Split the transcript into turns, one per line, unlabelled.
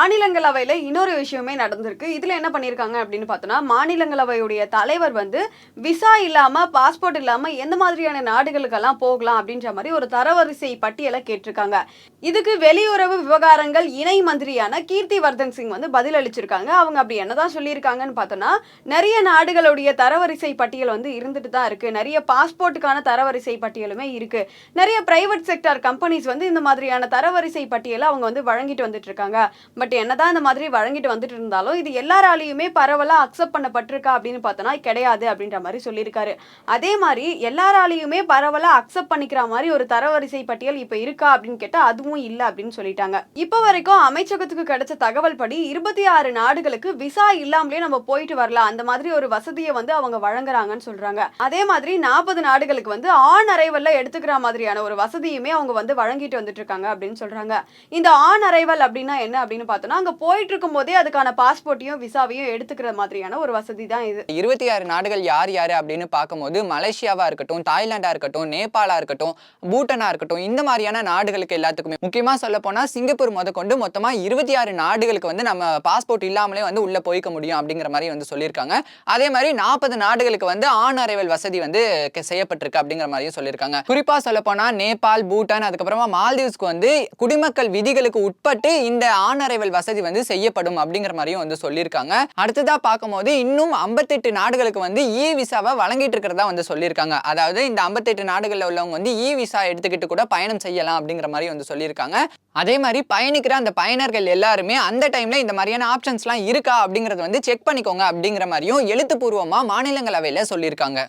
மாநிலங்களவையில இன்னொரு விஷயமே நடந்திருக்கு. இதுல என்ன பண்ணியிருக்காங்க அப்படின்னு பார்த்தோம்னா, மாநிலங்களவையுடைய தலைவர் வந்து விசா இல்லாம, பாஸ்போர்ட் இல்லாம எந்த மாதிரியான நாடுகளுக்கெல்லாம் போகலாம் அப்படின்ற மாரி ஒரு தரவரிசை பட்டியல கேட்டிருக்காங்க. இதுக்கு வெளியுறவு விவகாரங்கள் இணை மந்திரியான கீர்த்திவர்தன் சிங் வந்து பதில் அளிச்சிருக்காங்க. அவங்க அப்படி என்னதான் சொல்லியிருக்காங்கன்னு பார்த்தோம்னா, நெறைய நாடுகளுடைய தரவரிசை பட்டியல் வந்து இருந்துட்டு தான் இருக்கு. நெறைய பாஸ்போர்ட்டுக்கான தரவரிசை பட்டியலுமே இருக்கு. நெறைய பிரைவேட் செக்டார் கம்பெனிஸ் வந்து இந்த மாதிரியான தரவரிசை பட்டியல அவங்க வந்து வழங்கிட்டு வந்துட்டு இருக்காங்க. பட் என்னதான் இந்த மாதிரி வழங்கிட்டு வந்துட்டு இருந்தாலும் இது எல்லாராலையுமே பரவலா அக்செப்ட் பண்ணப்பட்டிருக்கா அப்படின்னு பார்த்தோம்னா கிடையாது அப்படின்ற மாதிரி சொல்லியிருக்காரு. அதே மாதிரி எல்லாராலையுமே பரவலா அக்செப்ட் பண்ணிக்கிற மாதிரி ஒரு தரவரிசை பட்டியல் இப்ப இருக்கா அப்படின்னு கேட்டா அதுவும் இல்ல அப்படின்னு சொல்லிட்டாங்க. இப்ப வரைக்கும் அமைச்சகத்துக்கு கிடைச்ச தகவல் படி 26 நாடுகளுக்கு விசா இல்லாமலே நம்ம போயிட்டு வரலாம், அந்த மாதிரி ஒரு வசதியை வந்து அவங்க வழங்குறாங்கன்னு சொல்றாங்க. அதே மாதிரி 40 நாடுகளுக்கு வந்து ஆன் அரைவல்ல எடுத்துக்கிற மாதிரியான ஒரு வசதியுமே அவங்க வந்து வழங்கிட்டு வந்துட்டு இருக்காங்க அப்படின்னு சொல்றாங்க. இந்த ஆன் அரைவல் அப்படின்னா என்ன அப்படின்னு பார்த்தோம்னா, அங்க போயிட்டு இருக்கும் போதே அதுக்கான பாஸ்போர்ட்டையும் விசாவையும் எடுத்துக்கிற மாதிரியான ஒரு வசதி தான் இது.
26 நாடுகள் யார் யாரு அப்படின்னு பார்க்கும்போது மலேசியாவா இருக்கட்டும், தாய்லாண்டா இருக்கட்டும், நேபாளா இருக்கட்டும், பூட்டானா இருக்கட்டும், இந்த மாதிரியான நாடுகளுக்கு எல்லாத்துக்குமே முக்கியமா சொல்ல போனா சிங்கப்பூர் முதற்கொண்டு மொத்தமா 26 நாடுகளுக்கு வந்து நம்ம பாஸ்போர்ட் இல்லாமலே வந்து உள்ள போய்க்க முடியும் அப்படிங்கிற மாதிரி வந்து சொல்லியிருக்காங்க. அதே மாதிரி 40 நாடுகளுக்கு வந்து ஆன் அரைவல் வசதி வந்து செய்யப்பட்டிருக்கு அப்படிங்கிற மாதிரியும் சொல்லியிருக்காங்க. குறிப்பா சொல்ல போனா நேபாள், பூட்டான், அதுக்கப்புறமா மால்தீவ்ஸ்க்கு வந்து குடிமக்கள் விதிகளுக்கு உட்பட்டு இந்த ஆன் அரைவல் வசதி வந்து செய்யப்படும் அப்படிங்கிற மாதிரியும் வந்து சொல்லியிருக்காங்க. அடுத்ததா பார்க்கும்போது இன்னும் 58 நாடுகளுக்கு வந்து இ விசாவை வழங்கிட்டு இருக்கிறதா வந்து சொல்லியிருக்காங்க. அதாவது இந்த 58 நாடுகள்ல உள்ளவங்க வந்து இ விசா எடுத்துக்கிட்டு கூட பயணம் செய்யலாம் அப்படிங்கிற மாதிரி வந்து சொல்லியிருக்காங்க. அதே மாதிரி பயணிக்கிற அந்த பயனர்கள் எல்லாருமே அந்த டைம்ல இந்த மாதிரியான ஆப்ஷன்ஸ்லாம் இருக்கா அப்படிங்கறத வந்து செக் பண்ணிக்கோங்க அப்படிங்கிற மாதிரியும் எழுத்துப்பூர்வமா மாநிலங்களவையில சொல்லியிருக்காங்க.